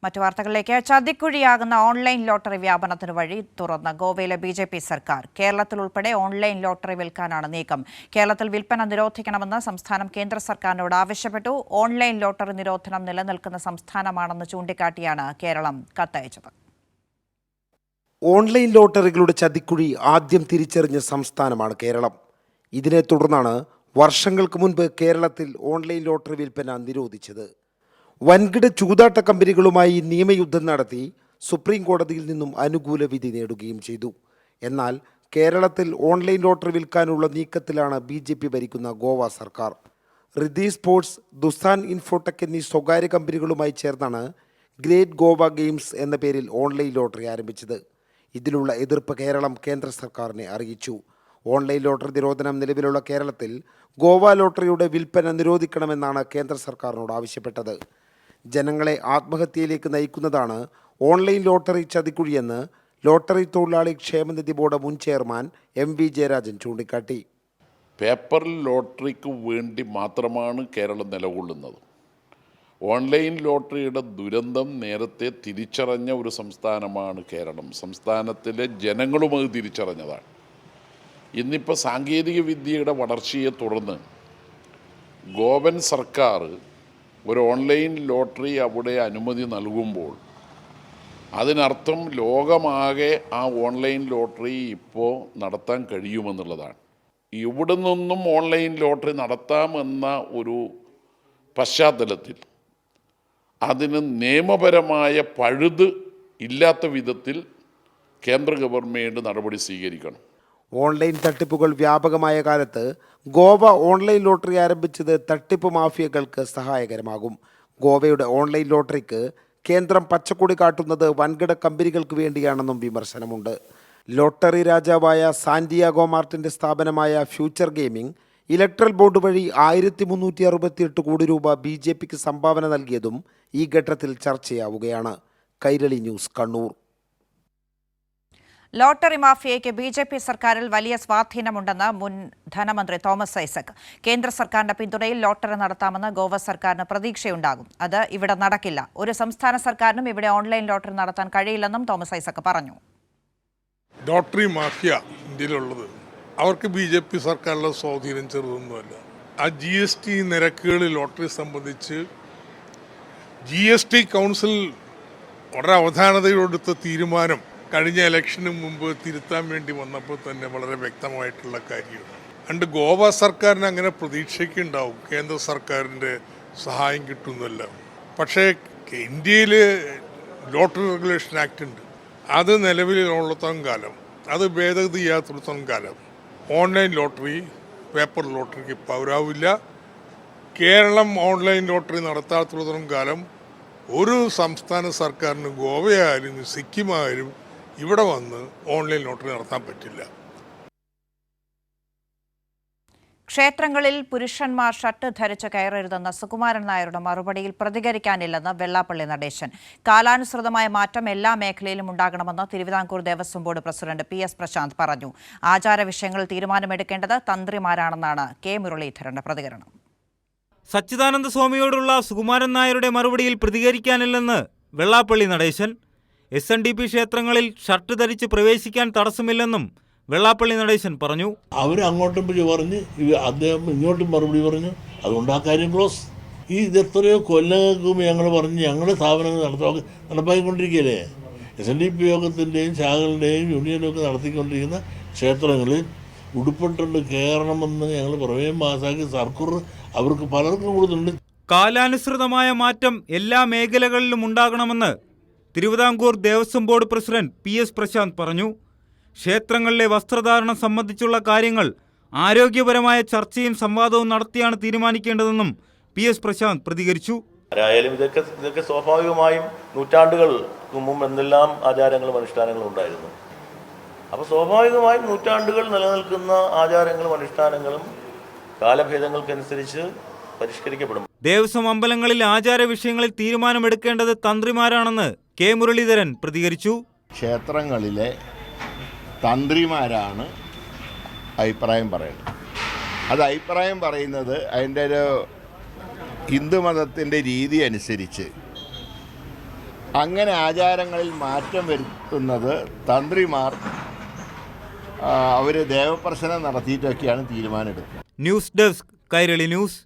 മറ്റു വാർത്തകളിലേക്ക്. ചതിക്കുഴിയാകുന്ന online lottery വ്യാപനത്തിന് വഴി തുറന്ന ഗോവയിലെ ബി.ജെ.പി. സർക്കാർ. കേരളത്തിൽ ഉൾപ്പെടെ ഓൺലൈൻ ലോട്ടറി വിൽക്കാനാണ് നീക്കം. കേരളത്തിൽ വിൽപ്പന നിരോധിക്കണമെന്ന് സംസ്ഥാനം കേന്ദ്ര സർക്കാരിനോട് ആവശ്യപ്പെട്ടു. ഓൺലൈൻ ലോട്ടറി നിരോധനം നിലനിൽക്കുന്ന സംസ്ഥാനമാണെന്ന് ചൂണ്ടിക്കാട്ടിയാണ് കേരളം കത്തയച്ചത്. ഓൺലൈൻ ലോട്ടറികളുടെ ചതിക്കുഴി ആദ്യം തിരിച്ചറിഞ്ഞ സംസ്ഥാനമാണ് കേരളം. ഇതിനെ തുടർന്നാണ് വർഷങ്ങൾക്ക് മുൻപ് കേരളത്തിൽ ഓൺലൈൻ ലോട്ടറി വിൽപ്പന നിരോധിച്ചത്. വൻകിട ചൂതാട്ട കമ്പനികളുമായി നിയമയുദ്ധം നടത്തി സുപ്രീം കോടതിയിൽ നിന്നും അനുകൂല വിധി നേടുകയും ചെയ്തു. എന്നാൽ കേരളത്തിൽ ഓൺലൈൻ ലോട്ടറി വിൽക്കാനുള്ള നീക്കത്തിലാണ് ബി.ജെ.പി. ഭരിക്കുന്ന ഗോവ സർക്കാർ. റിദ്ധി സ്പോർട്സ്, ദുസാൻ ഇൻഫോടെക് എന്നീ സ്വകാര്യ കമ്പനികളുമായി ചേർന്നാണ് ഗ്രേറ്റ് ഗോവ ഗെയിംസ് എന്ന പേരിൽ ഓൺലൈൻ ലോട്ടറി ആരംഭിച്ചത്. ഇതിലുള്ള എതിർപ്പ് കേരളം കേന്ദ്ര സർക്കാരിനെ അറിയിച്ചു. ഓൺലൈൻ ലോട്ടറി നിരോധനം നിലവിലുള്ള കേരളത്തിൽ ഗോവ ലോട്ടറിയുടെ വിൽപ്പന നിരോധിക്കണമെന്നാണ് കേന്ദ്ര സർക്കാരിനോട് ആവശ്യപ്പെട്ടത്. ജനങ്ങളെ ആത്മഹത്യയിലേക്ക് നയിക്കുന്നതാണ് ഓൺലൈൻ ലോട്ടറി ചതിക്കുഴിയെന്ന് ലോട്ടറി തൊഴിലാളി ക്ഷേമനിധി ബോർഡ് മുൻ ചെയർമാൻ എം.വി. ജയരാജൻ ചൂണ്ടിക്കാട്ടി. പേപ്പർ ലോട്ടറിക്ക് വേണ്ടി മാത്രമാണ് കേരളം നിലകൊള്ളുന്നത്. ഓൺലൈൻ ലോട്ടറിയുടെ ദുരന്തം നേരത്തെ തിരിച്ചറിഞ്ഞ ഒരു സംസ്ഥാനമാണ് കേരളം. സംസ്ഥാനത്തിലെ ജനങ്ങളും അത് തിരിച്ചറിഞ്ഞതാണ്. ഇന്നിപ്പോൾ സാങ്കേതിക വിദ്യയുടെ വളർച്ചയെ തുടർന്ന് ഗോവൻ സർക്കാർ ഒരു ഓൺലൈൻ ലോട്ടറി അവിടെ അനുമതി നൽകുമ്പോൾ അതിനർത്ഥം ലോകമാകെ ആ ഓൺലൈൻ ലോട്ടറി ഇപ്പോൾ നടത്താൻ കഴിയുമെന്നുള്ളതാണ്. ഇവിടെ നിന്നും ഓൺലൈൻ ലോട്ടറി നടത്താമെന്ന ഒരു പശ്ചാത്തലത്തിൽ അതിന് നിയമപരമായ പഴുത് ഇല്ലാത്ത വിധത്തിൽ കേന്ദ്ര ഗവൺമെൻറ് നടപടി സ്വീകരിക്കണം. ഓൺലൈൻ തട്ടിപ്പുകൾ വ്യാപകമായ കാലത്ത് ഗോവ ഓൺലൈൻ ലോട്ടറി ആരംഭിച്ചത് തട്ടിപ്പ് മാഫിയകൾക്ക് സഹായകരമാകും. ഗോവയുടെ ഓൺലൈൻ ലോട്ടറിക്ക് കേന്ദ്രം പച്ചക്കൊടി കാട്ടുന്നത് വൻകിട കമ്പനികൾക്ക് വേണ്ടിയാണെന്നും വിമർശനമുണ്ട്. ലോട്ടറി രാജാവായ സാന്റിയാഗോ മാർട്ടിൻ്റെ സ്ഥാപനമായ ഫ്യൂച്ചർ ഗെയിമിംഗ് ഇലക്ട്രൽ ബോർഡ് വഴി 1368 കോടി രൂപ ബി.ജെ.പിക്ക് സംഭാവന നൽകിയതും ഈ ഘട്ടത്തിൽ ചർച്ചയാവുകയാണ്. കൈരളി ന്യൂസ്, കണ്ണൂർ. ലോട്ടറി മാഫിയയ്ക്ക് ബി.ജെ.പി. സർക്കാരിൽ വലിയ സ്വാധീനമുണ്ടെന്ന് മുൻ ധനമന്ത്രി തോമസ് ഐസക്. കേന്ദ്ര സർക്കാരിന്റെ പിന്തുണയിൽ ലോട്ടറി നടത്താമെന്ന് ഗോവ സർക്കാരിന് പ്രതീക്ഷയുണ്ടാകും. അത് ഇവിടെ നടക്കില്ല. ഒരു സംസ്ഥാന സർക്കാരിനും ഇവിടെ ഓൺലൈൻ ലോട്ടറി നടത്താൻ കഴിയില്ലെന്നും തോമസ് ഐസക് പറഞ്ഞു. ലോട്ടറി മാഫിയ ഇന്ത്യയിലുള്ളത് അവർക്ക് ബി.ജെ.പി. സർക്കാരിലെ സ്വാധീനം ചെറുതൊന്നുമല്ല. ആ GST നിരക്കുകൾ ലോട്ടറി സംബന്ധിച്ച് GST കൗൺസിൽ വളരെ അവധാനതയോടെടുത്ത തീരുമാനം കഴിഞ്ഞ ഇലക്ഷന് മുമ്പ് തിരുത്താൻ വേണ്ടി വന്നപ്പോൾ തന്നെ വളരെ വ്യക്തമായിട്ടുള്ള കാര്യമാണ്. അതുകൊണ്ട് ഗോവ സർക്കാരിന് അങ്ങനെ പ്രതീക്ഷയ്ക്കുണ്ടാവും കേന്ദ്ര സർക്കാരിൻ്റെ സഹായം കിട്ടുന്നല്ല. പക്ഷേ ഇന്ത്യയിൽ ലോട്ടറി റെഗുലേഷൻ ആക്ട് ഉണ്ട്. അത് നിലവിലുള്ളിടത്തോളം കാലം, അത് ഭേദഗതി ചെയ്യാത്തിടത്തോളം കാലം ഓൺലൈൻ ലോട്ടറി പേപ്പർ ലോട്ടറിക്ക് പൗരാവില്ല. കേരളം ഓൺലൈൻ ലോട്ടറി നടത്താത്തിടത്തോളം കാലം ഒരു സംസ്ഥാന സർക്കാരിന് ഗോവയായാലും സിക്കിമായാലും ഇവിടെ വന്ന് ഓൺലൈൻ ലോട്ടറി നടത്താൻ പറ്റില്ല. ക്ഷേത്രങ്ങളിൽ പുരുഷന്മാർ ഷർട്ട് ധരിച്ച് കയറരുതെന്ന സുകുമാരൻ നായരുടെ മറുപടിയിൽ പ്രതികരിക്കാനില്ലെന്ന് വെള്ളാപ്പള്ളി നടേശൻ. കാലാനുസൃതമായ മാറ്റം എല്ലാ മേഖലയിലും ഉണ്ടാകണമെന്ന് Thiruvithamkoor Devaswom board president P.S. Prashanth പറഞ്ഞു. ആചാര വിഷയങ്ങളിൽ തീരുമാനമെടുക്കേണ്ടത് തന്ത്രിമാരാണെന്നാണ് കെ. മുരളീധരന്റെ പ്രതികരണം. സച്ചിദാനന്ദ സ്വാമിയോടുള്ള സുകുമാരൻ നായരുടെ മറുപടിയിൽ പ്രതികരിക്കാനില്ലെന്ന് വെള്ളാപ്പള്ളി നടേശൻ. SNDP ക്ഷേത്രങ്ങളിൽ ഷർട്ട് ധരിച്ച് പ്രവേശിക്കാൻ തടസ്സമില്ലെന്നും വെള്ളാപ്പള്ളി നടേശൻ പറഞ്ഞു. അവർ അങ്ങോട്ടും പറഞ്ഞ് അദ്ദേഹം ഇങ്ങോട്ടും മറുപടി പറഞ്ഞു. അതുകൊണ്ട് ആ കാര്യം ക്ലോസ്. ഇതെത്രയോ കൊല്ലങ്ങൾക്കും ഞങ്ങൾ പറഞ്ഞ് ഞങ്ങളുടെ സ്ഥാപനങ്ങൾ നടപ്പാക്കിക്കൊണ്ടിരിക്കുകയല്ലേ. SNDP യോഗത്തിൻ്റെയും ശാഖകളുടെയും യൂണിയനൊക്കെ നടത്തിക്കൊണ്ടിരിക്കുന്ന ക്ഷേത്രങ്ങളിൽ ഉടുപ്പിട്ടുണ്ട് കയറണമെന്ന് ഞങ്ങൾ പ്രമേയം പാസാക്കി സർക്കാർ അവർക്ക് പലർക്കും കൊടുത്തിട്ടുണ്ട്. കാലാനുസൃതമായ മാറ്റം എല്ലാ മേഖലകളിലും ഉണ്ടാകണമെന്ന് Thiruvithamkoor Devaswom board president P.S. Prashanth പറഞ്ഞു. ക്ഷേത്രങ്ങളിലെ വസ്ത്രധാരണം സംബന്ധിച്ചുള്ള കാര്യങ്ങൾ ആരോഗ്യപരമായ ചർച്ചയും സംവാദവും നടത്തിയാണ് തീരുമാനിക്കേണ്ടതെന്നും P.S. പ്രശാന്ത് പ്രതികരിച്ചു. ആരായാലും ഇതൊക്കെ സ്വാഭാവികമായും നൂറ്റാണ്ടുകൾക്ക് മുമ്പ് എന്തെല്ലാം ആചാരങ്ങളും അനുഷ്ഠാനങ്ങളും ഉണ്ടായിരുന്നു. അപ്പോൾ സ്വാഭാവികമായും നൂറ്റാണ്ടുകൾ നിലനിൽക്കുന്ന ആചാരങ്ങളും അനുഷ്ഠാനങ്ങളും കാലഭേദങ്ങൾക്കനുസരിച്ച് പരിഷ്കരിക്കപ്പെടും. ദേവസ്വം അമ്പലങ്ങളിൽ ആചാര വിഷയങ്ങളിൽ തീരുമാനമെടുക്കേണ്ടത് തന്ത്രിമാരാണെന്ന് കെ. മുരളീധരൻ പ്രതികരിച്ചു. ക്ഷേത്രങ്ങളിലെ തന്ത്രിമാരാണ് അഭിപ്രായം പറയുന്നത്. അത് അഭിപ്രായം പറയുന്നത് അതിൻ്റെ ഒരു ഹിന്ദുമതത്തിൻ്റെ രീതി അനുസരിച്ച് അങ്ങനെ ആചാരങ്ങളിൽ മാറ്റം വരുത്തുന്നത് തന്ത്രിമാർ അവർ ദേവപ്രശ്നം നടത്തിയിട്ടൊക്കെയാണ് തീരുമാനമെടുക്കുന്നത്. News desk Kairali news.